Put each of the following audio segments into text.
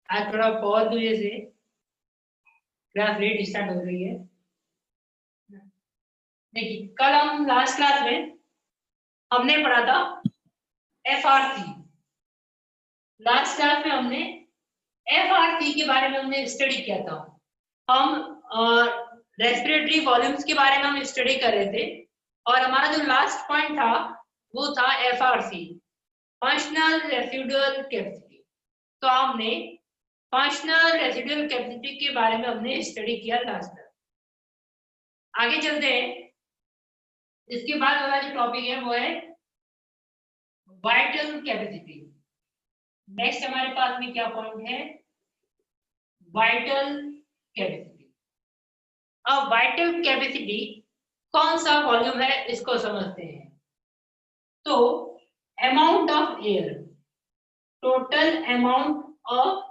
आज थोड़ा बहुत वजह से क्लास लेट स्टार्ट हो रही है। देखिए कल हम लास्ट क्लास में हमने पढ़ा था एफआरसी। लास्ट क्लास में हमने एफआरसी के बारे में हमने स्टडी किया था। हम रेस्पिरेटरी वॉल्यूम्स के बारे में हम स्टडी कर रहे थे और हमारा जो लास्ट पॉइंट था वो था एफआरसी, फंक्शनल रेसिडुअल कैपेसिटी। तो हमने फंक्शनल रेसिडुअल कैपेसिटी के बारे में हमने स्टडी किया लास्ट में। आगे चलते हैं। इसके बाद वाला जो टॉपिक है वो है वाइटल कैपेसिटी। नेक्स्ट हमारे पास में क्या पॉइंट है? Vital capacity. अब वाइटल कैपेसिटी कौन सा वॉल्यूम है इसको समझते हैं। तो amount of air, total amount of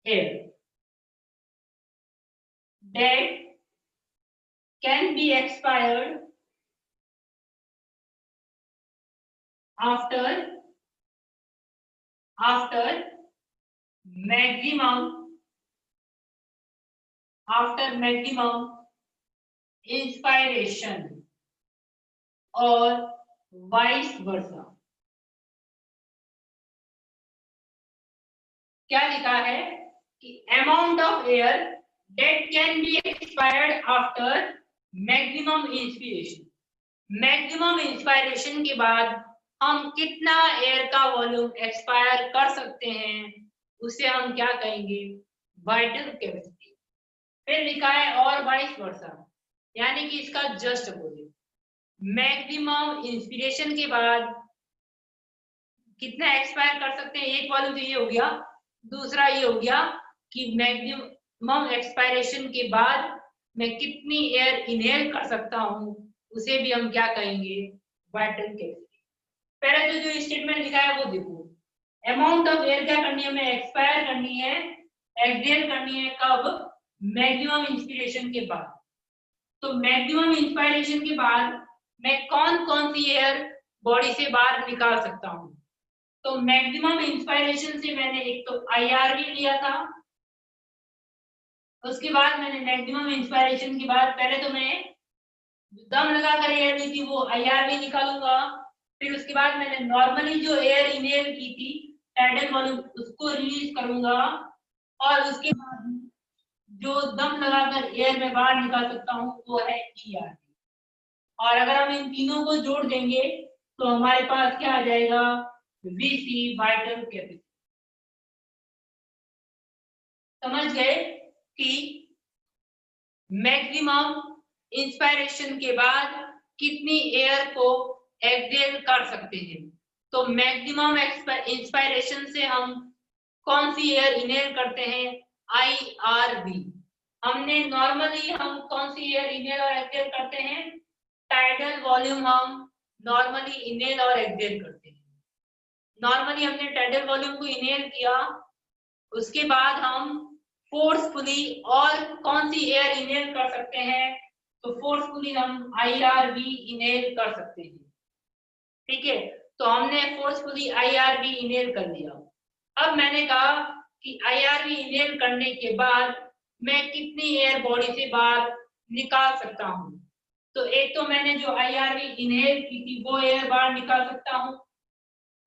air that can be expired after maximum inspiration और वाइस वर्सा। क्या लिखा है कि amount of air that can be expired after maximum inspiration। Maximum inspiration के बाद हम कितना एयर का वॉल्यूम एक्सपायर कर सकते हैं उसे हम क्या कहेंगे? Vital capacity. फिर लिखा है और वाइस वर्सा, यानी कि इसका जस्ट अपोजिट। मैक्सिमम इंस्पिरेशन के बाद कितना एक्सपायर कर सकते हैं, एक वॉल्यूम तो ये हो गया। दूसरा ये हो गया कि मैक्सिमम एक्सपायरेशन के बाद मैं कितनी एयर इनहेल कर सकता हूँ, उसे भी हम क्या कहेंगे? Vital capacity. पहले जो स्टेटमेंट लिखा है वो देखो। अमाउंट ऑफ एयर क्या करनी है? हमें एक्सपायर करनी है, एक्सहेल करनी है। कब? मैक्सिमम इंस्पिरेशन के बाद। तो मैक्सिमम इंस्पायरेशन के बाद मैं कौन कौन सी एयर बॉडी से बाहर निकाल सकता हूँ? तो मैक्सिमम इंस्पायरेशन से मैंने एक तो आईआरवी लिया था, उसके बाद मैंने मैक्सिमम इंस्पायरेशन के बाद पहले तो मैं दम लगाकर एयर ली थी वो आईआरवी निकालूंगा। फिर उसके बाद मैंने नॉर्मली जो एयर इनहेल की थी टाइडल वॉल्यूम उसको रिलीज करूंगा और उसके बाद जो दम लगाकर एयर में बाहर निकाल सकता हूँ वो है ईआरवी। और अगर हम इन तीनों को जोड़ देंगे तो हमारे पास क्या आ जाएगा? VC, vital capacity. समझ गए कि मैक्सिमम इंस्पायरेशन के बाद कितनी एयर को एक्सहेल कर सकते हैं। तो मैक्सिमम इंस्पायरेशन से हम कौन सी एयर इनहेल करते हैं? आईआरवी। हमने नॉर्मली हम कौन सी एयर इनहेल और एक्सहेल करते हैं? टाइडल वॉल्यूम हम नॉर्मली इनहेल और एक्सहेल करते हैं। नॉर्मली हमने टाइडल वॉल्यूम को इनहेल किया, उसके बाद हम फोर्सफुली और कौन सी एयर इनहेल कर सकते हैं? तो फोर्सफुली हम आईआरवी इनहेल कर सकते हैं। ठीक है, तो हमने फोर्सफुली आईआरवी इनहेल कर लिया। अब मैंने कहा कि आईआरवी इनहेल करने के बाद मैं कितनी एयर बॉडी से बाहर निकाल सकता हूँ। तो एक तो मैंने जो आईआरवी इनहेल की थी वो एयर बाहर निकाल सकता हूँ।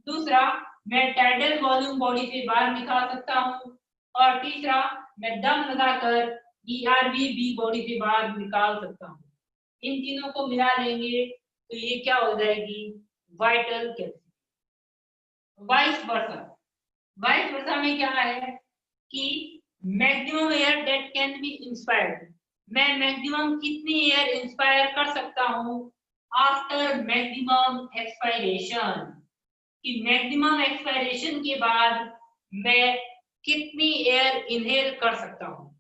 दूसरा, मैं टाइडल वॉल्यूम बॉडी से बाहर निकाल सकता हूँ। और तीसरा, मैं दम लगाकर ईआरवी भी बॉडी से बाहर निकाल सकता हूँ। इन तीनों को मिला लेंगे तो ये क्या हो जाएगी? Vital capacity. Vice versa, vice versa में क्या है कि maximum air that can be inspired, मैं मैक्सिमम कितनी एयर इंस्पायर कर सकता हूँ आफ्टर मैक्सिमम एक्सपायरेशन, कि मैक्सिमम एक्सपायरेशन के बाद मैं कितनी एयर इनहेल कर सकता हूँ।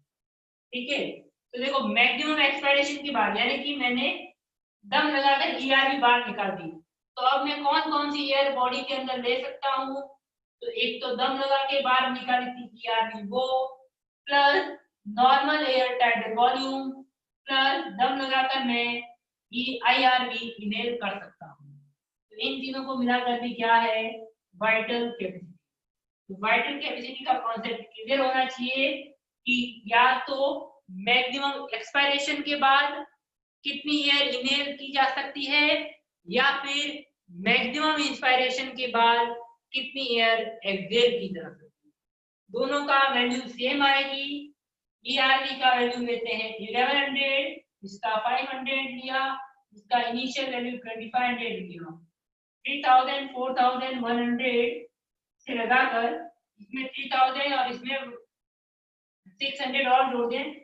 ठीक है, तो देखो मैक्सिमम एक्सपायरेशन के बाद यानी कि मैंने दम लगाकर ईआरवी बाहर निकाल दी, तो अब मैं कौन कौन सी एयर बॉडी के अंदर ले सकता हूँ? तो एक तो दम लगा के बाहर निकाली थी ईआरवी वो, plus normal air tidal volume, plus दम लगाकर मैं आईआरवी इनहेल कर सकता हूँ। तो इन तीनों को मिलाकर भी क्या है? Vital capacity. वाइटल कैपेसिटी का कॉन्सेप्ट क्लियर होना चाहिए कि या तो मैक्सिमम एक्सपायरेशन के बाद कितनी एयर इनहेल की जा सकती है या फिर मैक्सिमम इंस्पायरेशन के बाद कितनी एयर एक्सहेल की जा सकती है। दोनों का वैल्यू सेम आएगी। ईआरवी का वैल्यू लेते हैं 1100, इसका 500 लिया, इसका इनिशियल वैल्यू 2500 लिया। 3000 4100 से लगाकर इसमें 3000 और इसमें 600 और जोड़ दें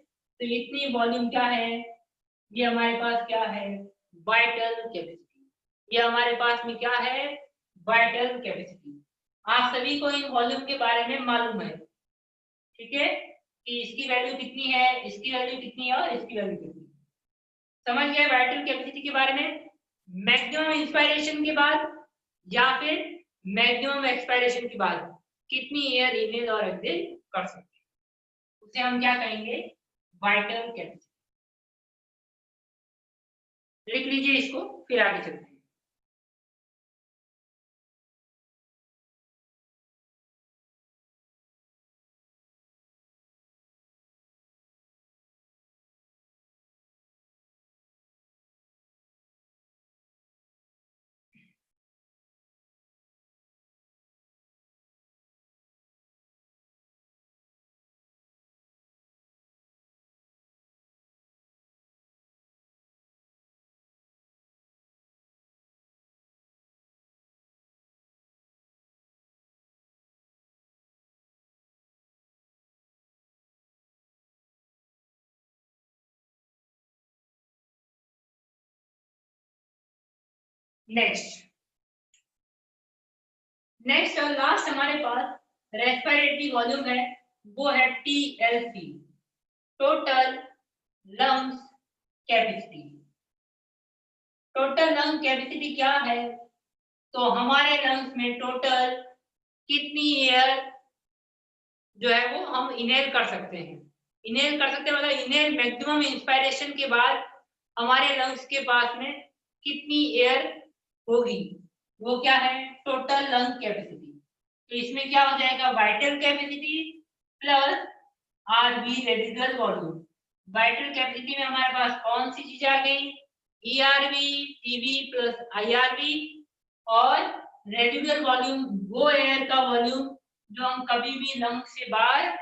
तो इतनी वॉल्यूम क्या है, ये हमारे पास क्या है, वाइटल कैपेसिटी। ये हमारे पास में क्या है, वाइटल कैपेसिटी। आप सभी को इन वॉल्यूम के बारे में मालूम है, ठीक है, कि इसकी वैल्यू कितनी है, इसकी वैल्यू कितनी है और इसकी वैल्यू कितनी है। समझ गए वाइटल कैपेसिटी के बारे में। मैक्सिमम इंस्पायरेशन के बाद या फिर मैक्सिमम एक्सपायरेशन के बाद कितनी एयर इनहेल और एक्सहेल कर सकते हैं, उसे हम क्या कहेंगे, वाइटल कैपेसिटी। लिख लीजिए इसको, फिर आगे चलते हैं। नेक्स्ट और लास्ट हमारे पास रेस्पिरेटरी वॉल्यूम है, वो है TLC, total lungs capacity. Total lung capacity क्या है, तो हमारे लंग्स में टोटल कितनी एयर जो है वो हम इनहेल कर सकते हैं। इनहेल कर सकते हैं मतलब इनहेल मैक्सिमम इंस्पायरेशन के बाद हमारे लंग्स के पास में कितनी एयर होगी, वो क्या है, टोटल लंग कैपेसिटी। तो इसमें क्या हो जाएगा, vital capacity plus RV residual volume. Vital capacity में हमारे पास कौन सी चीज आ गई, ईआरवी, टीवी प्लस आईआरवी, और रेजिडुअल वॉल्यूम वो एयर का वॉल्यूम जो हम कभी भी लंग से बाहर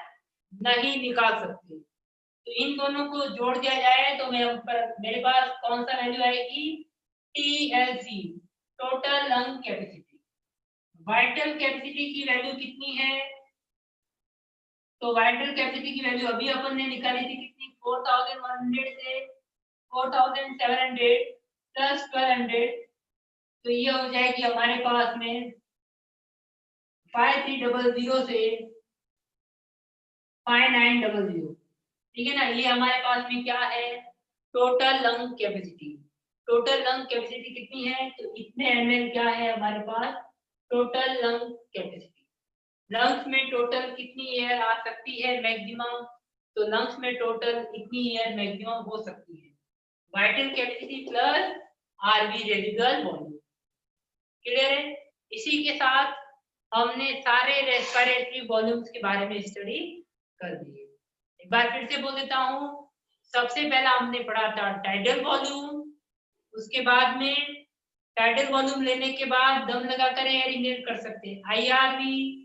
नहीं निकाल सकते। तो इन दोनों को जोड़ दिया जाए तो मेरे पास कौन सा वैल्यू आएगी, TLC, total lung capacity. Vital capacity की वैल्यू कितनी है, तो वाइटल कैपेसिटी की वैल्यू अभी अपन ने निकाली थी कितनी, 4100 से 4700 प्लस 1200, तो ये हो जाएगी हमारे पास में 5300 से 5900। ठीक है ना, ये हमारे पास में क्या है, total lung capacity. Total lung capacity कितनी है, तो इतने ml क्या है हमारे पास, टोटल लंग कैपेसिटी। लंग्स में टोटल कितनी एयर आ सकती है मैक्सिमम, तो लंग्स में टोटल इतनी एयर मैक्सिमम हो सकती है। Vital capacity plus RV residual volume. Clear है। इसी के साथ हमने सारे रेस्पिरेटरी वॉल्यूम्स के बारे में स्टडी कर दी है। एक बार फिर से बोल देता हूँ, सबसे पहला हमने पढ़ा था टाइडल वॉल्यूम, उसके बाद में टाइडल वॉल्यूम लेने के बाद दम लगाकर एयर इनहेल कर सकते हैं, आईआरवी।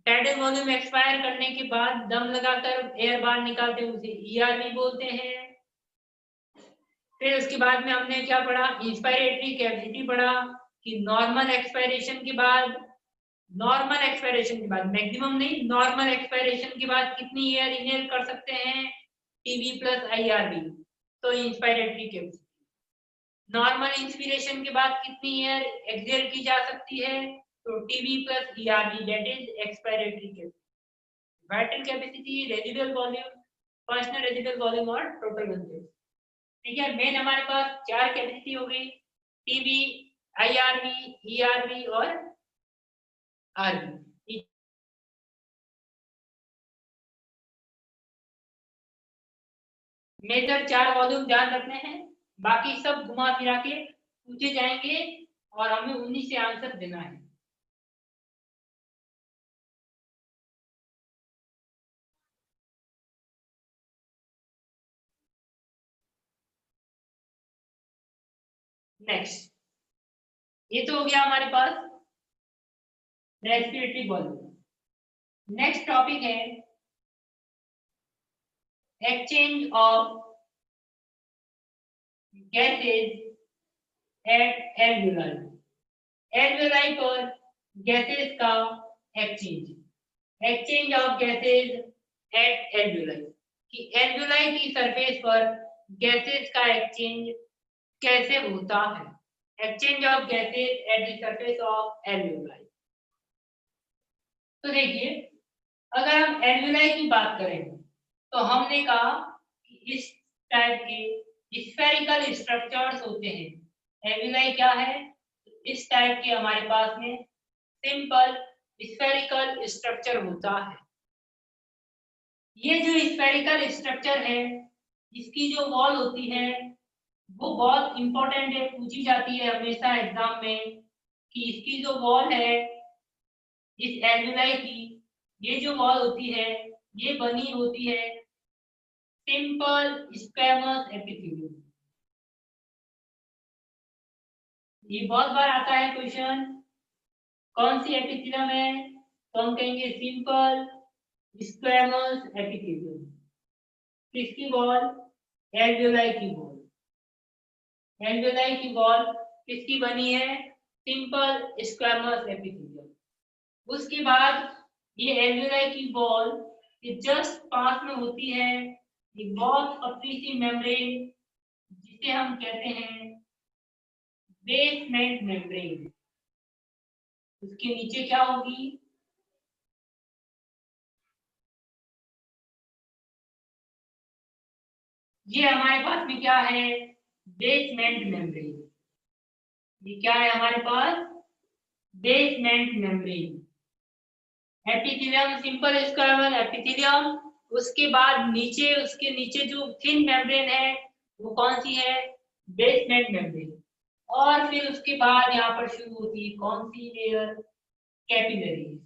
टाइडल वॉल्यूम एक्सपायर करने के बाद दम लगाकर एयर बाहर निकालते हैं, उसे ईआरवी बोलते हैं। फिर उसके बाद में हमने क्या पढ़ा, इंस्पायरेटरी कैपेसिटी पढ़ा कि नॉर्मल एक्सपायरेशन के बाद, नॉर्मल एक्सपायरेशन के बाद मैक्सिमम नहीं, नॉर्मल एक्सपायरेशन के बाद कितनी एयर इनहेल कर सकते हैं, टीवी प्लस आईआरवी, तो इंस्पायरेटरी कैपेसिटी। नॉर्मल इंस्पिरेशन के बाद कितनी एयर एक्सहेल की जा सकती है, तो TV plus ERV, that is expiratory capacity. Vital capacity, residual volume, personal residual volume और टोटल वॉल्यूम। ठीक है, मेन हमारे पास चार कैपेसिटी हो गई, टीवी, आईआरवी, ईआरवी और आरवी। मेजर चार वॉल्यूम ध्यान रखने हैं, बाकी सब घुमा फिरा के पूछे जाएंगे और हमें उन्हीं से आंसर देना है। नेक्स्ट, ये तो हो गया हमारे पास रेस्पिरेटरी वॉल्यूम। नेक्स्ट टॉपिक है exchange of gases eight alveoli. Alveoli पर गैसेज का exchange of gases eight alveoli, कि एल्वियोलाई की सरफेस पर गैसेज का एक्सचेंज कैसे होता है। Exchange of gases at the surface of alveoli. तो देखिए, अगर हम एल्वियोलाई की बात करें तो हमने कहा कि इस टाइप के स्फेरिकल स्ट्रक्चर्स होते हैं। एल्वियोलाई क्या है? इस टाइप के हमारे पास में सिंपल स्फेरिकल स्ट्रक्चर होता है। ये जो स्फेरिकल स्ट्रक्चर है, इसकी जो वॉल होती है वो बहुत इंपॉर्टेंट है, पूछी जाती है हमेशा एग्जाम में कि इसकी जो वॉल है इस एल्वियोलाई की, ये जो वॉल होती है ये बनी होती है सिंपल स्क्वैमस एपिथेलियम। ये बहुत बार आता है क्वेश्चन, कौन सी एपिथेलियम है? तो हम कहेंगे सिंपल स्क्वैमस एपिथेलियम। किसकी वॉल? एल्वियोलाई की वॉल। एल्वियोलाई की वॉल किसकी बनी है? Simple squamous epithelium. उसके बाद ये एल्वियोलाई की वॉल ये जस्ट पास में होती है एक बहुत पतली सी मेम्ब्रेन, जिसे हम कहते हैं बेसमेंट मेम्ब्रेन। उसके नीचे क्या होगी? ये हमारे पास में क्या है? Basement membrane. ये क्या है हमारे पास? Basement membrane. Epithelium simple square epithelium. उसके बाद नीचे, उसके नीचे जो थिन मेम्ब्रेन है वो कौन सी है? Basement membrane. और फिर उसके बाद यहाँ पर शुरू होती है कौन सी लेयर? कैपिलरीज।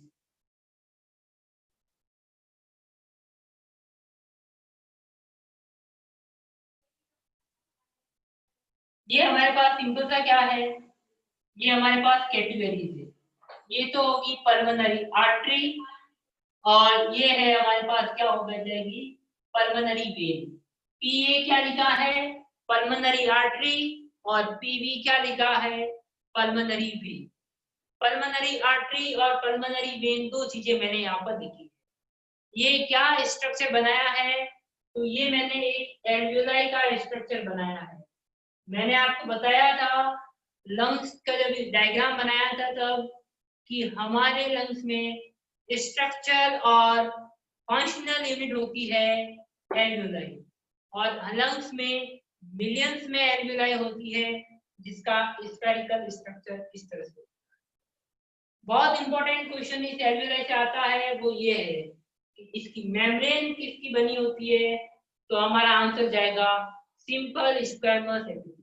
ये हमारे पास सिंपल सा क्या है? ये हमारे पास कैपिलरीज है। ये तो होगी पल्मोनरी आर्टरी, और ये है हमारे पास क्या हो जाएगी? Pulmonary vein. पीए क्या लिखा है? Pulmonary artery. और पीवी क्या लिखा है? Pulmonary vein. पल्मोनरी आर्टरी और पल्मोनरी वेन दो चीजें मैंने यहाँ पर लिखी। ये क्या स्ट्रक्चर बनाया है? तो ये मैंने एक एल्वियोलाई का स्ट्रक्चर बनाया है। मैंने आपको बताया था लंग्स का जब डायग्राम बनाया था तब कि हमारे लंग्स में स्ट्रक्चर और फंक्शनल यूनिट होती है एल्वियोलाई, और लंग्स में मिलियंस में एल्वियोलाई होती है जिसका स्फेरिकल स्ट्रक्चर इस तरह से। बहुत इंपॉर्टेंट क्वेश्चन इस एल्वियोलाई से आता है, वो ये है कि इसकी मेम्ब्रेन किसकी बनी होती है? तो हमारा आंसर जाएगा सिंपल स्क्वैमस एपिथेलियम।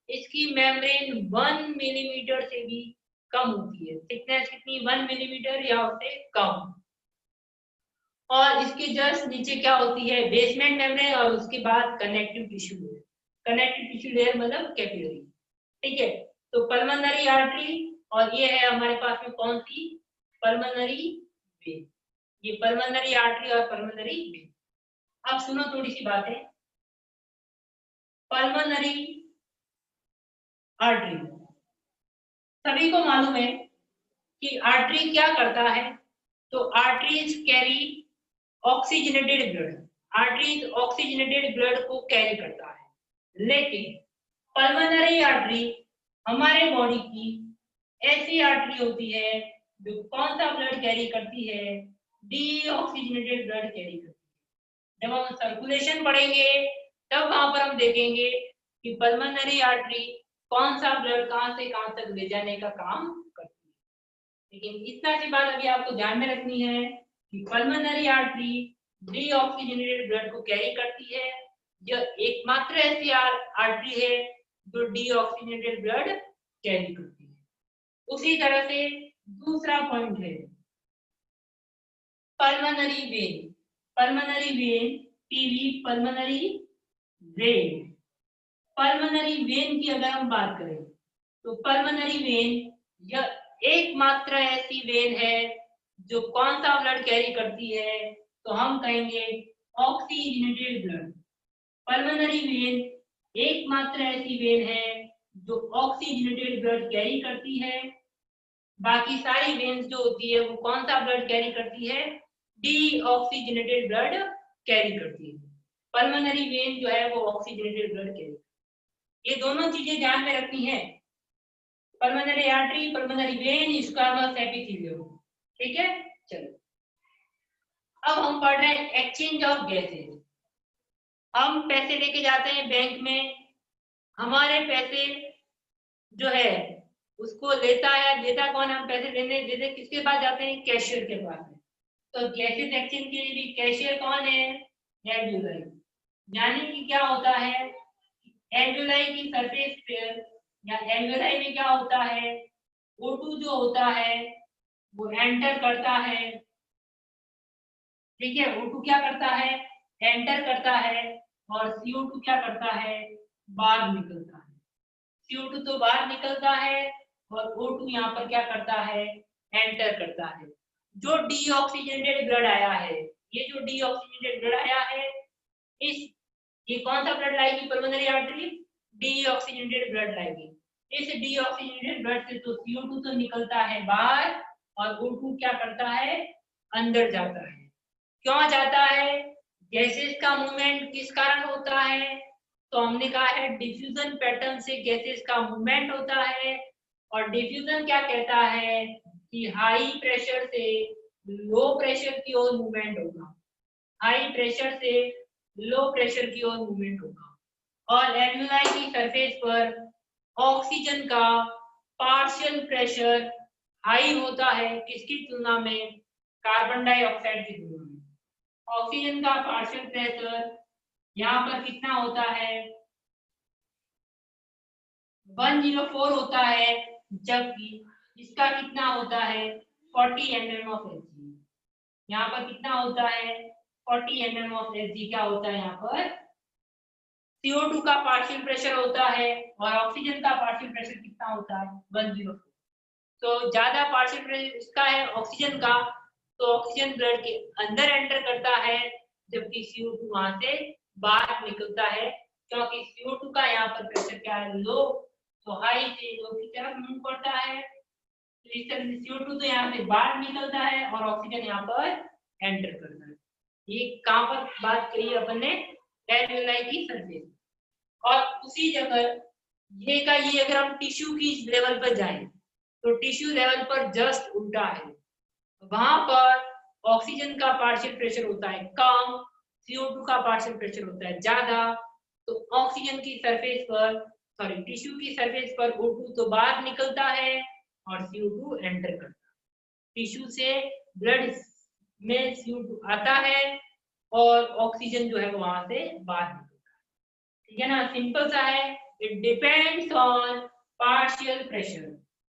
इसकी मेम्ब्रेन 1 मिलीमीटर से भी कम होती है। थिकनेस कितनी? 1 मिलीमीटर या उससे कम। और इसके जस्ट नीचे क्या होती है? बेसमेंट मेम्ब्रेन, और उसके बाद connective tissue layer. Connective tissue layer मतलब कैपिलरी। ठीक है, तो पल्मोनरी आर्टरी, और ये है हमारे पास में कौन सी? Pulmonary vein. ये पल्मोनरी आर्टरी और पल्मोनरी वेन। अब सुनो थोड़ी सी बातें। पल्मोनरी आर्टरी, सभी को मालूम है कि आर्टरी क्या करता है? तो arteries carry oxygenated blood. Arteries oxygenated blood को कैरी करता है। लेकिन पल्मोनरी आर्टरी हमारे बॉडी की ऐसी आर्टरी होती है जो कौन सा ब्लड कैरी करती है? डीऑक्सीजनेटेड ब्लड कैरी करती है। जब हम सर्कुलेशन पढ़ेंगे तब वहां पर हम देखेंगे कि पल्मोनरी आर्टरी कौन सा ब्लड कहां से कहां तक ले जाने का काम करती है। लेकिन इतना सी बात अभी आपको ध्यान में रखनी है कि पल्मोनरी आर्टरी डीऑक्सीजनेटेड ब्लड को कैरी करती है। यह एकमात्र ऐसी आर्टरी है जो डीऑक्सीजनेटेड ब्लड कैरी करती है। उसी तरह से दूसरा पॉइंट है pulmonary vein. Pulmonary vein, PV, pulmonary vein. Pulmonary vein की अगर हम बात करें तो पल्मोनरी वेन यह एकमात्र ऐसी वेन है जो कौन सा ब्लड कैरी करती है, तो हम कहेंगे ऑक्सीजनेटेड ब्लड। पल्मोनरी वेन एकमात्र ऐसी वेन है जो ऑक्सीजनेटेड ब्लड कैरी करती है। बाकी सारी वेन्स जो होती है वो कौन सा ब्लड कैरी करती है, डीऑक्सीजनेटेड ब्लड कैरी करती है। पल्मोनरी वेन जो है वो ऑक्सीजनेटेड ब्लड कैरी, ये दोनों चीजें ध्यान में रखनी है, pulmonary artery, pulmonary vein, squamous epithelium. ठीक है, चलो अब हम पढ़ रहे हैं एक्सचेंज ऑफ गैसेज। हम पैसे लेके जाते हैं बैंक में, हमारे पैसे जो है उसको लेता है, देता कौन, हम पैसे लेने देते किसके पास जाते हैं, कैशियर के पास है। तो गैसेज एक्सचेंज के लिए भी कैशियर कौन है, एल्वियोलाई। यानी कि क्या होता है, एल्वियोलाई की सरफेस पे या एल्वियोलाई में क्या होता है, O2 जो होता है वो एंटर करता है। ठीक है, O2 क्या करता है, एंटर करता है, और CO2 क्या करता है, बाहर निकलता है। CO2 तो बाहर निकलता है और O2 यहाँ पर क्या करता है, एंटर करता है। जो डीऑक्सीजनेटेड ब्लड आया है, ये जो डीऑक्सीजनेटेड ब्लड आया है, इस ये कौन सा ब्लड लाएगी, पल्मोनरी आर्टरी डीऑक्सीजनेटेड ब्लड लाएगी। इस डीऑक्सीजनेटेड ब्लड से तो CO2 तो निकलता है बाहर और O2 क्या करता है, अंदर जाता है। क्यों जाता है, गैसेस का मूवमेंट किस कारण होता है, तो हमने कहा है डिफ्यूजन पैटर्न से गैसेस का मूवमेंट होता है। और डिफ्यूजन क्या कहता है कि हाई प्रेशर से लो प्रेशर की ओर मूवमेंट होगा, हाई प्रेशर से लो प्रेशर की ओर मूवमेंट होगा। और एल्वियोलाई की सरफेस पर ऑक्सीजन का पार्शियल प्रेशर हाई होता है, किसकी तुलना में, कार्बन डाइऑक्साइड की तुलना में। ऑक्सीजन का पार्शियल प्रेशर यहाँ पर कितना होता है, 104 होता है, जबकि इसका कितना होता है, 40 mm ऑफ Hg। यहाँ पर कितना होता है, 40 mm ऑफ Hg क्या होता है, यहाँ पर CO2 का पार्शियल प्रेशर होता है और ऑक्सीजन का पार्शियल प्रेशर कितना होता है, 104। तो ज्यादा पार्शियल प्रेशर इसका है ऑक्सीजन का, तो ऑक्सीजन ब्लड के अंदर एंटर करता है, जबकि CO2 वहां से बाहर निकलता है, क्योंकि CO2 का यहाँ पर प्रेशर क्या है, लो, तो हाई से लो की तरफ मूव करता है। तो इस तरह से CO2 तो यहाँ से बाहर निकलता है और ऑक्सीजन यहाँ पर एंटर करता है। ये कहाँ पर बात करी अपन ने, एल्वियोलाई की सरफेस। और उसी जगह ये का ये अगर हम टिश्यू की लेवल पर जाएं तो टिश्यू लेवल पर जस्ट उल्टा है, वहां पर ऑक्सीजन का पार्शियल प्रेशर होता है कम, CO2 का पार्शियल प्रेशर होता है ज्यादा। तो ऑक्सीजन की सरफेस पर, सॉरी टिश्यू की सरफेस पर O2 तो बाहर निकलता है और CO2 एंटर करता है। टिश्यू से ब्लड में CO2 आता है और ऑक्सीजन जो है वो वहां से बाहर निकलता है। ठीक है ना, सिंपल सा है। It depends on partial pressure.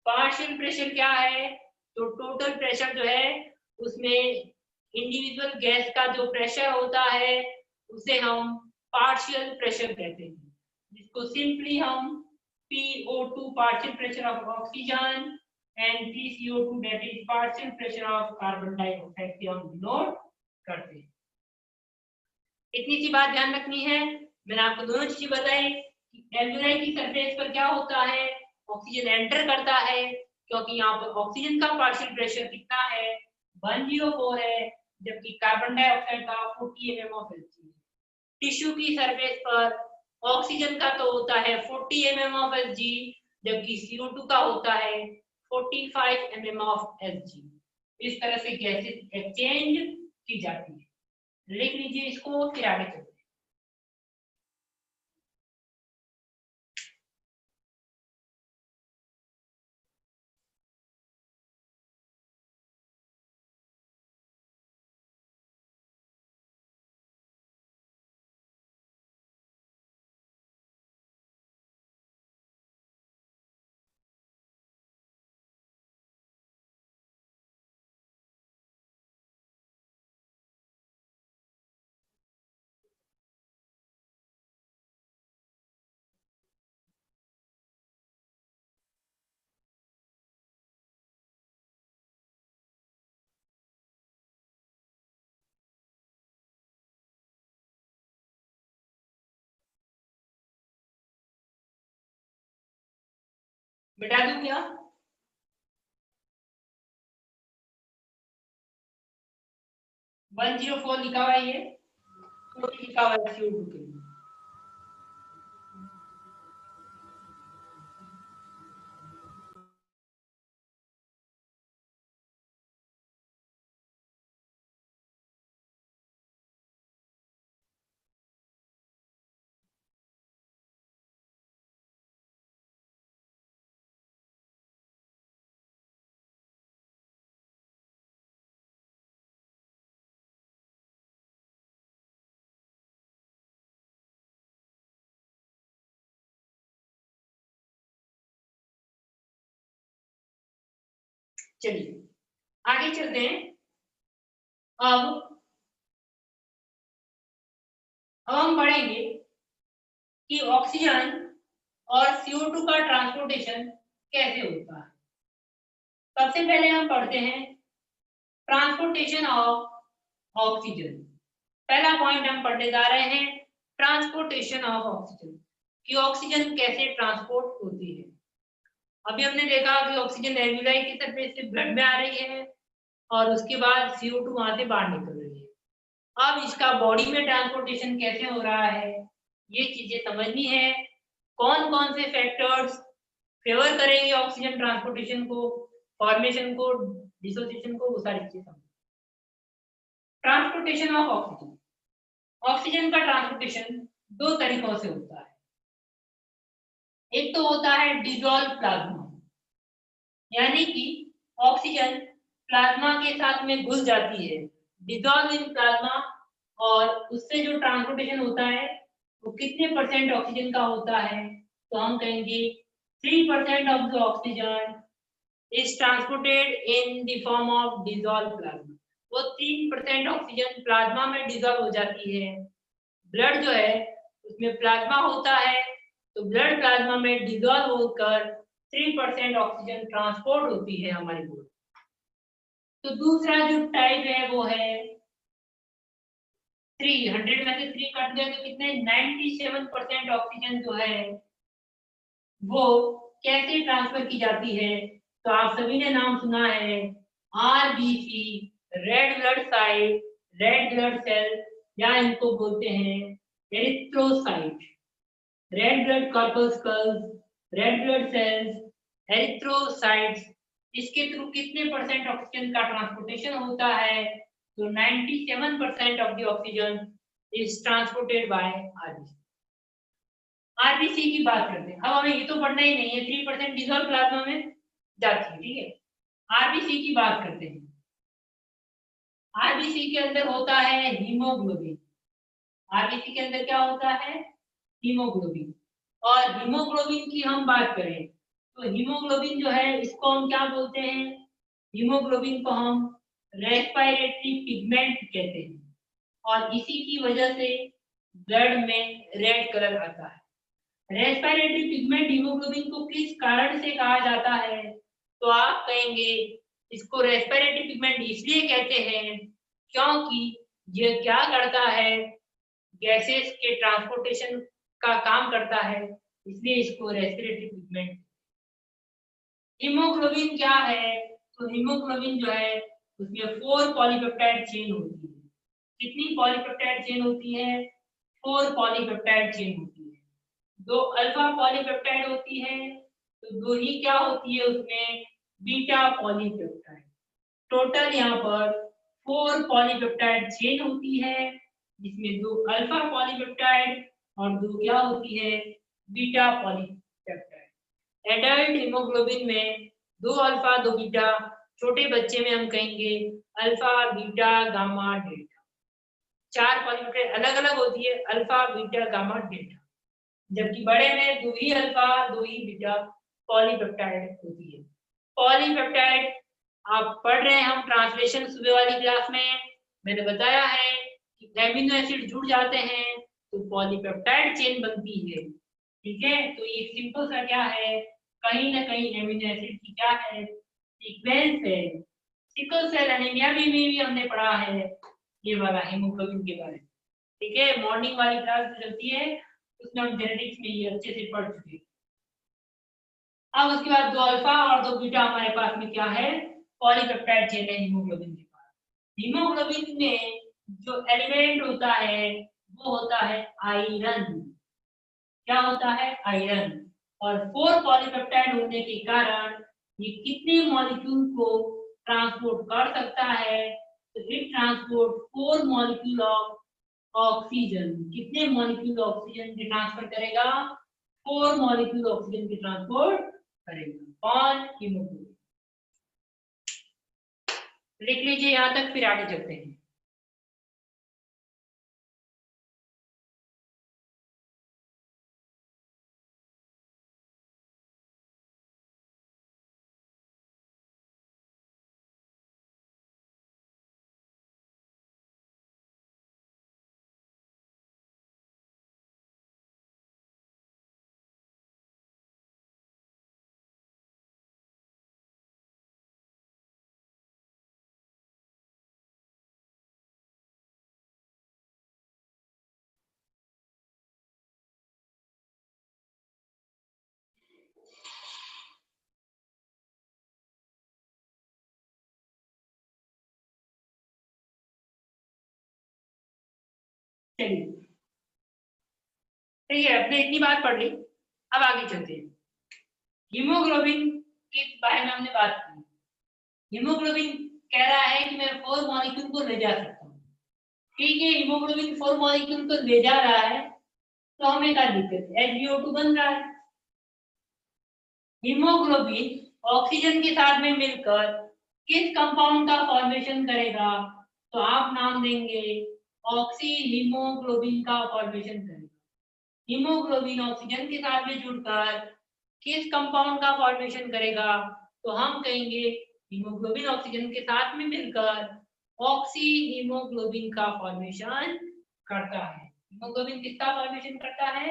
Partial pressure क्या है, तो टोटल प्रेशर जो है उसमें इंडिविजुअल गैस का जो प्रेशर होता है उसे हम पार्शियल प्रेशर कहते हैं, जिसको सिंपली हम PO2 partial pressure of oxygen and PCO2 that is partial pressure of carbon dioxide से हम डिनोट करते हैं। इतनी सी बात ध्यान रखनी है। मैंने आपको दोनों चीजें बताई कि एल्वियोलाई की सरफेस पर क्या होता है, ऑक्सीजन एंटर करता है, क्योंकि यहाँ पर ऑक्सीजन का पार्शियल प्रेशर कितना है, 104 है, जबकि कार्बन डाइऑक्साइड का 40 mm ऑफ Hg। टिश्यू की सरफेस पर ऑक्सीजन का तो होता है 40 mm ऑफ Hg, जबकि CO2 का होता है 45 mm ऑफ Hg। इस तरह से गैसेस एक्सचेंज की जाती है। लिख लीजिए इसको, फिर आगे चलते हैं। मिटा दूं क्या? 104 लिखा हुआ है, ये 40 लिखा हुआ है CO2 के लिए। चलिए आगे चलते हैं। अब हम पढ़ेंगे कि ऑक्सीजन और CO2 का ट्रांसपोर्टेशन कैसे होता है। सबसे पहले हम पढ़ते हैं ट्रांसपोर्टेशन ऑफ ऑक्सीजन। पहला पॉइंट हम पढ़ने जा रहे हैं ट्रांसपोर्टेशन ऑफ ऑक्सीजन, कि ऑक्सीजन कैसे ट्रांसपोर्ट होती है। अभी हमने देखा कि ऑक्सीजन एल्वियोलाई की सरफेस से ब्लड में आ रही है और उसके बाद CO2 वहां से बाहर निकल रही है। अब इसका बॉडी में ट्रांसपोर्टेशन कैसे हो रहा है, ये चीजें समझनी है। कौन कौन से फैक्टर्स फेवर करेंगे ऑक्सीजन ट्रांसपोर्टेशन को, फॉर्मेशन को, डिसोसिएशन को, वो सारी चीजें समझ। ट्रांसपोर्टेशन ऑफ ऑक्सीजन, ऑक्सीजन का ट्रांसपोर्टेशन दो तरीकों से होता है। एक तो होता है डिसॉल्व प्लाज्मा, यानी कि ऑक्सीजन प्लाज्मा के साथ में घुल जाती है, डिसॉल्व इन प्लाज्मा, और उससे जो ट्रांसपोर्टेशन होता है वो कितने परसेंट ऑक्सीजन का होता है, तो हम कहेंगे 3% of the oxygen is transported in the form of dissolve plasma. वो 3% ऑक्सीजन प्लाज्मा में डिसॉल्व हो जाती है। ब्लड जो है उसमें प्लाज्मा होता है, तो ब्लड प्लाज्मा में डिसॉल्व होकर 3% ऑक्सीजन ट्रांसपोर्ट होती है हमारी बॉडी। तो दूसरा जो टाइप है वो है 300 में से 3 कट गए तो कितने, 97% ऑक्सीजन जो है वो कैसे ट्रांसफर की जाती है, तो आप सभी ने नाम सुना है RBC, red blood site, red blood cell, या इनको बोलते हैं erythrocyte, red blood corpuscles, red blood cells, erythrocytes. इसके थ्रू कितने परसेंट ऑक्सीजन का ट्रांसपोर्टेशन होता है, तो 97% of the oxygen is transported by RBC. RBC की बात करते हैं। अब हमें ये तो पढ़ना ही नहीं है, 3% डिसॉल्व प्लाज्मा में जाती है, ठीक है। आरबीसी की बात करते हैं। आरबीसी के अंदर होता है हीमोग्लोबिन। आरबीसी के अंदर क्या होता है, हीमोग्लोबिन। और हीमोग्लोबिन की हम बात करें तो हीमोग्लोबिन जो है इसको हम क्या बोलते हैं, हीमोग्लोबिन को हम रेस्पिरेटरी पिगमेंट कहते हैं, और इसी की वजह से ब्लड में रेड कलर आता है। रेस्पिरेटरी पिगमेंट हीमोग्लोबिन को किस कारण से कहा जाता है, तो आप कहेंगे इसको रेस्पिरेटरी पिगमेंट इसलिए कहते हैं क्योंकि ये क्या करता है, गैसेस के ट्रांसपोर्टेशन का काम करता है, इसलिए इसको रेस्पिरेटरी पिगमेंट। हीमोग्लोबिन क्या है, तो हीमोग्लोबिन जो है उसमें 4 पॉलीपेप्टाइड चेन होती है। कितनी पॉलीपेप्टाइड चेन होती है, 4 पॉलीपेप्टाइड चेन होती है। 2 अल्फा पॉलीपेप्टाइड होती है, तो 2 ही क्या होती है उसमें, बीटा पॉलीपेप्टाइड। टोटल यहाँ पर 4 पॉलीपेप्टाइड चेन होती है, जिसमें 2 अल्फा पॉलीपेप्टाइड और 2 क्या होती है, बीटा पॉलीपेप्टाइड। एडल्ट हीमोग्लोबिन में 2 अल्फा 2 बीटा, छोटे बच्चे में हम कहेंगे alpha beta gamma delta. 4 polypeptide अलग अलग होती है, अल्फा बीटा गामा डेल्टा, जबकि बड़े में 2 ही अल्फा 2 ही बीटा पॉलीपेप्टाइड होती है। पॉलीपेप्टाइड आप पढ़ रहे हैं, हम ट्रांसलेशन सुबह वाली क्लास में मैंने बताया है कि एमिनो एसिड जुड़ जाते हैं तो पॉलीपेप्टाइड चेन बनती है, ठीक है। तो ये सिंपल सा क्या है, कहीं ना कहीं एमिनो एसिड की क्या है, सीक्वेंस है। सिकल सेल एनीमिया में भी हमने पढ़ा है ये वाला हीमोग्लोबिन के बारे में, ठीक है। मॉर्निंग वाली क्लास चलती है उसमें हम जेनेटिक्स में ये अच्छे से पढ़ चुके हैं। अब उसके बाद 2 अल्फा और 2 बीटा हमारे पास में क्या है, पॉलीपेप्टाइड चेन है हीमोग्लोबिन के पास। हीमोग्लोबिन में जो एलिमेंट होता है वो होता है आयरन। क्या होता है, आयरन। और 4 पॉलीपेप्टाइड होने के कारण ये कितने मॉलिक्यूल को ट्रांसपोर्ट कर सकता है, तो it transport 4 molecule of oxygen. कितने मॉलिक्यूल ऑक्सीजन के ट्रांसफर करेगा, 4 मॉलिक्यूल ऑक्सीजन के ट्रांसपोर्ट करेगा। कौन, हीमोग्लोबिन। लिख लीजिए यहां तक, फिर आगे चलते हैं। चलिए ठीक है, अपने इतनी बात पढ़ ली, अब आगे चलते हैं। हीमोग्लोबिन के बारे में हमने बात की। हीमोग्लोबिन कह रहा है कि मैं 4 मॉलिक्यूल को ले जा सकता हूँ। ठीक है, हीमोग्लोबिन 4 मॉलिक्यूल को ले जा रहा है, तो हमें क्या दिक्कत है, HbO2 बन रहा है। हीमोग्लोबिन ऑक्सीजन के साथ में मिलकर किस कंपाउंड का फॉर्मेशन करेगा, तो आप नाम देंगे ऑक्सी हीमोग्लोबिन का फॉर्मेशन करेगा। हीमोग्लोबिन ऑक्सीजन के साथ में जुड़कर किस कंपाउंड का फॉर्मेशन करेगा, तो हम कहेंगे हीमोग्लोबिन ऑक्सीजन के साथ में मिलकर ऑक्सी हीमोग्लोबिन का फॉर्मेशन करता है। हीमोग्लोबिन किसका फॉर्मेशन करता है,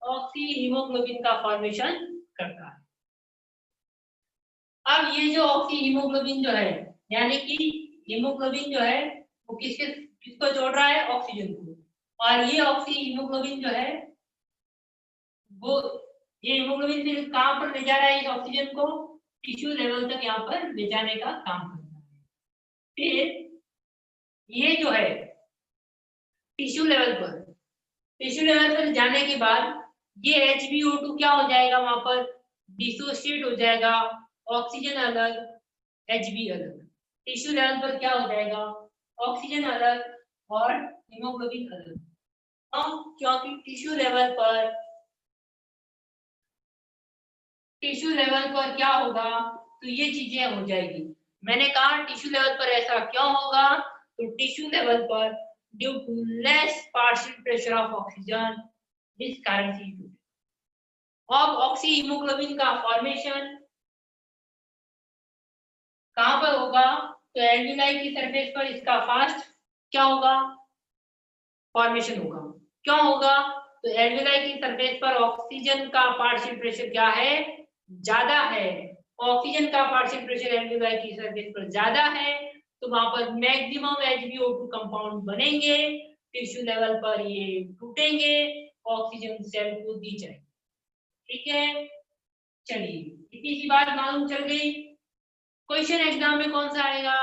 ऑक्सी हीमोग्लोबिन का फॉर्मेशन करता है। अब ये जो ऑक्सी हीमोग्लोबिन जो है, यानी कि हीमोग्लोबिन जो है वो किसको जोड़ रहा है, ऑक्सीजन को। और ये ऑक्सी हीमोग्लोबिन जो है वो, ये हीमोग्लोबिन फिर कहां पर ले जा रहा है इस ऑक्सीजन को, टिश्यू लेवल तक यहाँ पर ले जाने का काम कर रहा है। फिर ये जो है टिश्यू लेवल पर जाने के बाद ये HbO2 क्या हो जाएगा, वहां पर डिसोसिएट हो जाएगा, ऑक्सीजन अलग Hb अलग। टिश्यू लेवल पर क्या हो जाएगा, ऑक्सीजन अलग और हीमोग्लोबिन अलग। क्योंकि टिश्यू लेवल पर क्या होगा, तो ये चीजें हो जाएगी। मैंने कहा टिश्यू लेवल पर ऐसा क्यों होगा, तो टिश्यू लेवल पर due to less partial pressure of oxygen, this कारण से अब ऑक्सी हीमोग्लोबिन का फॉर्मेशन कहां पर होगा, तो एल्विलाई की सरफेस पर इसका फास्ट क्या होगा, फॉर्मेशन होगा। क्यों होगा, तो एल्विलाई की सरफेस पर ऑक्सीजन का पार्शियल प्रेशर क्या है, ज्यादा है। ऑक्सीजन का पार्शियल प्रेशर एल्विलाई की सरफेस पर ज्यादा है, तो वहां पर मैक्सिमम HbO2 कंपाउंड बनेंगे, टिश्यू लेवल पर ये टूटेंगे, ऑक्सीजन सेल को दी जाएगी। ठीक है, चलिए इतनी सी बात मालूम चल गई। क्वेश्चन एग्जाम में कौन सा आएगा,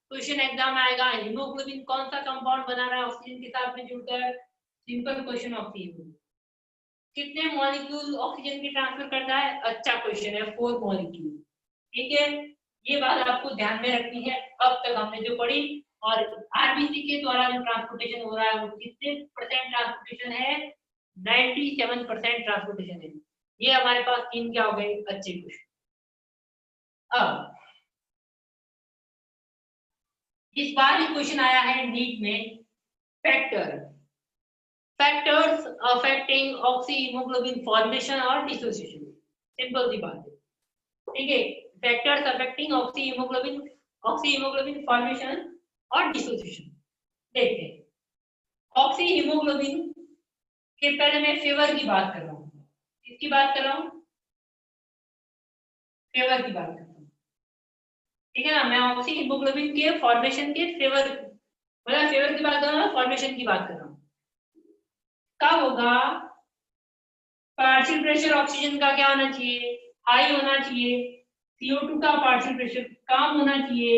क्वेश्चन एग्जाम में आएगा हीमोग्लोबिन कौन सा कंपाउंड बना रहा है ऑक्सीजन के साथ में जुड़कर, सिंपल क्वेश्चन ऑफ हीमोग्लोबिन। कितने मॉलिक्यूल ऑक्सीजन की ट्रांसफर करता है, अच्छा क्वेश्चन है, 4 मॉलिक्यूल। ठीक है, ये बात आपको ध्यान में रखनी है। अब तक हमने जो पढ़ी, और आरबीसी के द्वारा जो ट्रांसपोर्टेशन हो रहा है वो कितने परसेंट ट्रांसपोर्टेशन है, 97% ट्रांसपोर्टेशन है। ये हमारे पास 3 क्या हो गए, अच्छे क्वेश्चन। अब इस बार भी क्वेश्चन आया है नीट में, factors affecting oxy haemoglobin formation और डिसोसिएशन। सिंपल सी बात है, ठीक है। Factors affecting oxy haemoglobin formation और डिसोसिएशन देखते हैं। ऑक्सी हीमोग्लोबिन के पहले मैं फेवर की बात कर रहा हूँ, किसकी बात कर रहा हूँ, फेवर की बात कर रहा हूँ। ठीक है ना, मैं ऑक्सी हीमोग्लोबिन के फॉर्मेशन के फेवर, मतलब फेवर की बात कर रहा हूँ, फॉर्मेशन की बात कर रहा हूँ। कब होगा, पार्शियल प्रेशर ऑक्सीजन का क्या होना चाहिए, हाई होना चाहिए, CO2 का पार्शियल प्रेशर कम होना चाहिए,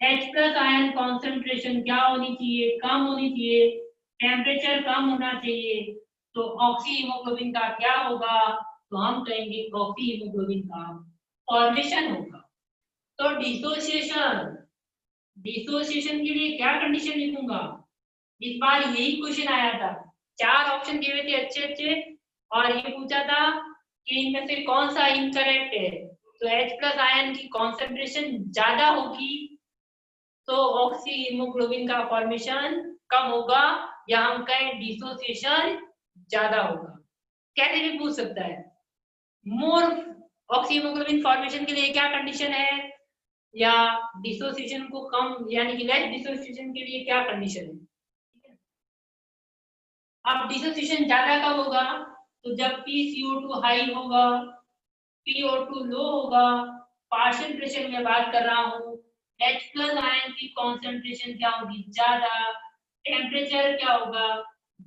H+ आयन कॉन्सेंट्रेशन क्या होनी चाहिए, कम होनी चाहिए, टेम्परेचर कम होना चाहिए। तो ऑक्सी हीमोग्लोबिन का क्या होगा, तो हम कहेंगे ऑक्सी हीमोग्लोबिन का फॉर्मेशन होगा। तो डिसोसिएशन, डिसोसिएशन के लिए क्या कंडीशन लिखूंगा, इस बार यही क्वेश्चन आया था, 4 ऑप्शन दिए हुए थे अच्छे अच्छे, और ये पूछा था कि इनमें से कौन सा इनकरेक्ट है। तो H+ आयन की कॉन्सेंट्रेशन ज्यादा होगी तो ऑक्सी हीमोग्लोबिन का फॉर्मेशन कम होगा, या हम कहें डिसोसिएशन ज्यादा होगा। कैसे भी पूछ सकता है। मोर ऑक्सी हीमोग्लोबिन फॉर्मेशन के लिए क्या कंडीशन है, या डिसोसिएशन को कम यानी कि लेस डिसोसिएशन के लिए क्या कंडीशन है। अब डिसोसिएशन ज्यादा कब होगा, तो जब PCO2 हाई होगा, PO2 लो होगा, पार्शियल प्रेशर में बात कर रहा हूँ, H+ आयन की कॉन्सेंट्रेशन क्या होगी, ज्यादा, टेम्परेचर क्या होगा,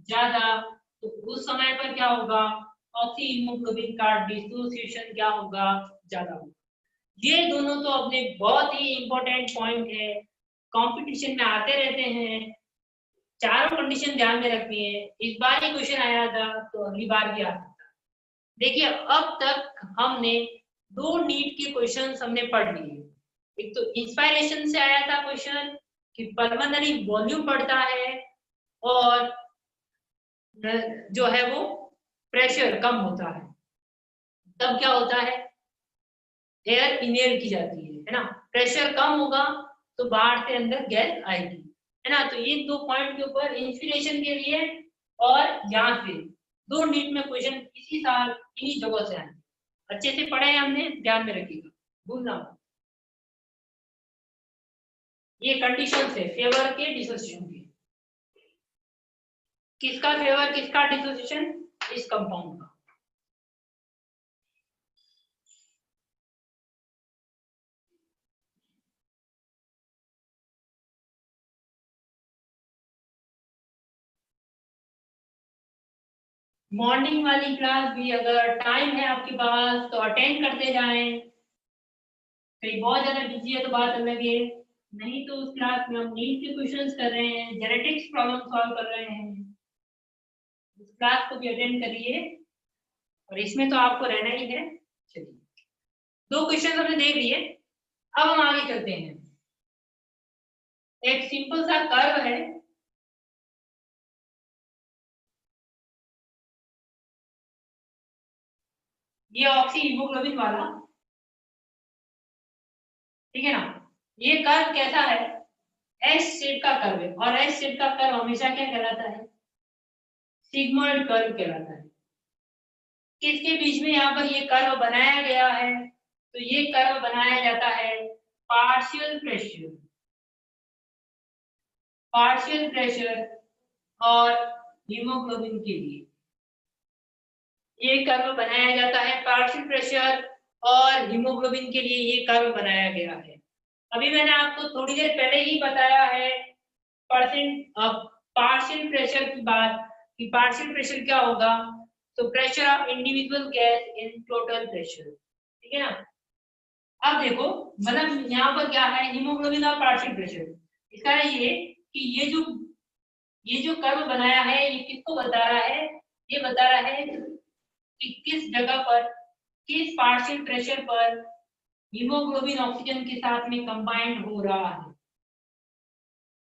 ज्यादा, तो उस समय पर क्या होगा, ऑक्सी हीमोग्लोबिन का डिसोसिएशन क्या होगा, ज्यादा होगा। ये दोनों तो अपने बहुत ही इंपॉर्टेंट पॉइंट है, कंपटीशन में आते रहते हैं, चारों कंडीशन ध्यान में रखनी है। इस बार ही क्वेश्चन आया था तो अगली बार भी आ सकता है। देखिए अब तक हमने 2 नीट के क्वेश्चंस हमने पढ़ लिए। एक तो इंस्पायरेशन से आया था क्वेश्चन कि पल्मोनरी वॉल्यूम बढ़ता है और जो है वो प्रेशर कम होता है, तब क्या होता है, एयर इनहेल की जाती है ना, प्रेशर कम होगा तो बाहर से अंदर गैस आएगी, है ना। तो ये 2 पॉइंट के ऊपर इंस्पिरेशन के लिए और यहाँ से 2 नीट में क्वेश्चन इसी साल इन्हीं जगह से आए, अच्छे से पढ़े हैं हमने, ध्यान में रखिएगा, भूलना मत। ये कंडीशन है फेवर के डिसोसिएशन के, किसका फेवर किसका डिसोसिएशन, इस कंपाउंड का। मॉर्निंग वाली क्लास भी अगर टाइम है आपके पास तो अटेंड करते जाएं, कहीं बहुत ज्यादा बिजी है तो बात अलग है, नहीं तो उस क्लास में हम नीट के क्वेश्चंस कर रहे हैं, जेनेटिक्स प्रॉब्लम सॉल्व कर रहे हैं, उस क्लास को भी अटेंड करिए, और इसमें तो आपको रहना ही है। चलिए 2 क्वेश्चन हमने देख लिए, अब हम आगे चलते हैं। एक सिंपल सा कर्व है, ये ऑक्सी हीमोग्लोबिन वाला, ठीक है ना। ये कर्व कैसा है, एस शेप का कर्व है, और एस शेप का कर्व हमेशा क्या कहलाता है, सिग्मोइड कर्व कहलाता है। किसके बीच में यहाँ पर ये कर्व बनाया गया है, तो ये कर्व बनाया जाता है पार्शियल प्रेशर, पार्शियल प्रेशर और हीमोग्लोबिन के लिए ये कर्व बनाया जाता है, पार्शियल प्रेशर और हीमोग्लोबिन के लिए ये कर्व बनाया गया है। अभी मैंने आपको थोड़ी देर पहले ही बताया है पार्शियल प्रेशर की बात, कि पार्शियल प्रेशर क्या होगा, तो pressure of individual gas in total pressure, ठीक है ना। अब देखो मतलब यहाँ पर क्या है, हीमोग्लोबिन और पार्शियल प्रेशर, इसका ये कि ये जो कर्व बनाया है ये किसको बता रहा है, ये बता रहा है कि किस जगह पर किस पार्शियल प्रेशर पर हीमोग्लोबिन ऑक्सीजन के साथ में कंबाइंड हो रहा है,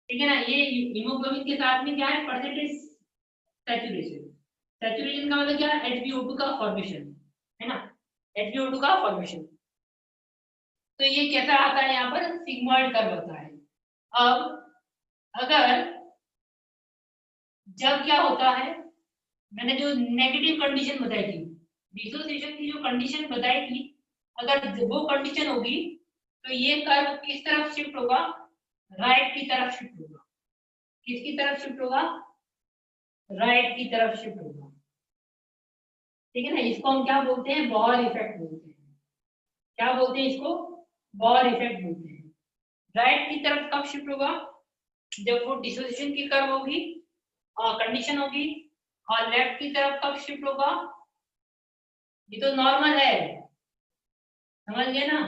ठीक है ना। ये हीमोग्लोबिन के साथ में क्या है, परसेंटेज सैचुरेशन, सैचुरेशन का मतलब क्या है, HbO2 का फॉर्मेशन, है ना, HbO2 का फॉर्मेशन। तो ये कैसा आता है, यहाँ पर सिग्मॉइड कर्व होता है। अब अगर जब क्या होता है, मैंने जो नेगेटिव कंडीशन बताई थी, डिसोसिएशन की जो कंडीशन बताई थी, अगर वो कंडीशन होगी तो ये कर्व किस तरफ शिफ्ट होगा, राइट की तरफ शिफ्ट होगा, किसकी तरफ शिफ्ट होगा, राइट की तरफ शिफ्ट होगा, ठीक है ना। इसको हम क्या बोलते हैं, बॉर इफेक्ट बोलते हैं, क्या बोलते हैं इसको, बॉर इफेक्ट बोलते हैं। राइट की तरफ कब शिफ्ट होगा, जब वो डिसोसिएशन की कर्व होगी और कंडीशन होगी, और लेफ्ट की तरफ कब शिफ्ट होगा, ये तो नॉर्मल है, समझ गए ना।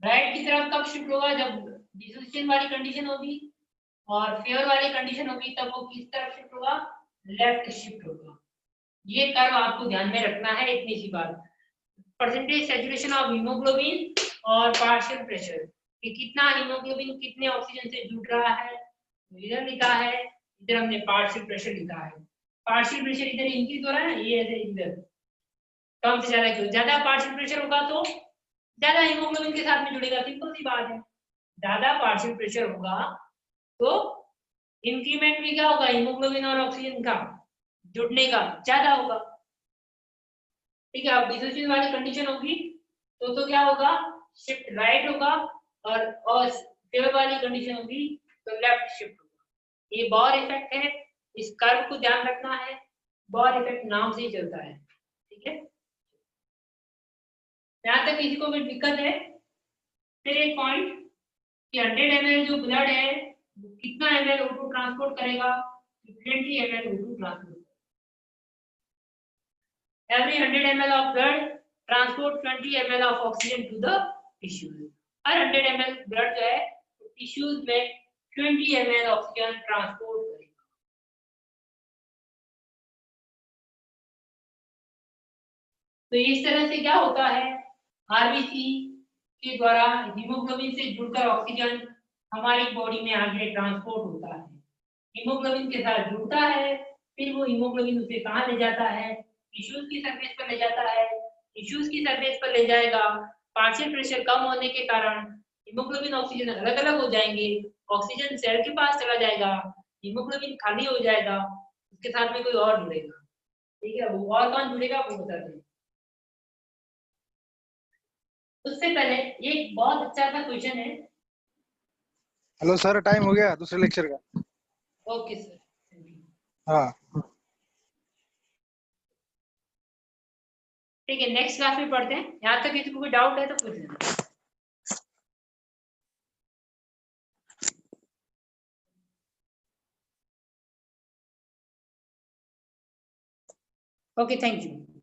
राइट की तरफ कब शिफ्ट होगा, जब डिसोसिएशन वाली कंडीशन होगी और फेवर वाली कंडीशन होगी, तब वो किस तरफ शिफ्ट होगा, लेफ्ट शिफ्ट होगा। ये कर्व आपको ध्यान में रखना है, इतनी सी बात। परसेंटेज सैचुरेशन ऑफ हीमोग्लोबिन और पार्शियल प्रेशर, कि कितना हीमोग्लोबिन कितने ऑक्सीजन से जुड़ रहा है, इधर लिखा है, इधर हमने पार्शियल प्रेशर लिखा है। पार्शियल प्रेशर इधर इंक्रीज हो रहा है, ये ऐसे इधर कम से ज्यादा क्यों, ज्यादा पार्शियल प्रेशर होगा तो ज्यादा हीमोग्लोबिन के साथ में जुड़ेगा, सिंपल सी बात है। ज्यादा पार्शियल प्रेशर होगा तो इंक्रीमेंट भी क्या होगा, हीमोग्लोबिन और ऑक्सीजन का जुड़ने का ज्यादा होगा। ठीक है, अब डिसोसिएशन वाली कंडीशन होगी तो क्या होगा, शिफ्ट राइट होगा, और फेवर वाली कंडीशन होगी तो लेफ्ट शिफ्ट होगा। ये बॉर इफेक्ट है, इस कर्व को ध्यान रखना है, बॉर इफेक्ट नाम से ही चलता है। ठीक है, यहाँ तक किसी को भी दिक्कत है। फिर एक पॉइंट कि 100 ml जो ब्लड है वो कितना ml O2 ट्रांसपोर्ट करेगा, 20 ml O2 transport. Every 100 ml of blood transport 20 ml of oxygen to the tissues. Her 100 ml blood जो है टिश्यूज में 20 ml ऑक्सीजन ट्रांसपोर्ट करेगा। तो इस तरह से क्या होता है, आरबीसी के द्वारा हीमोग्लोबिन से जुड़कर ऑक्सीजन हमारी बॉडी में आगे ट्रांसपोर्ट होता है, हीमोग्लोबिन के साथ जुड़ता है, फिर वो हीमोग्लोबिन उसे कहाँ ले जाता है, टिश्यूज की सरफेस पर ले जाता है। टिश्यूज की सरफेस पर ले जाएगा, पार्शियल प्रेशर कम होने के कारण हीमोग्लोबिन ऑक्सीजन अलग अलग हो जाएंगे, ऑक्सीजन सेल के पास चला जाएगा, हीमोग्लोबिन खाली हो जाएगा, उसके साथ में कोई और जुड़ेगा। ठीक है, वो और कौन जुड़ेगा वो बता दें। उससे पहले एक बहुत अच्छा सा क्वेश्चन है। हेलो सर, टाइम हो गया दूसरे लेक्चर का। Okay sir. हाँ ठीक है, नेक्स्ट क्लास में पढ़ते हैं। यहाँ तक किसी को कोई डाउट है तो पूछ लेना। Okay, thank you.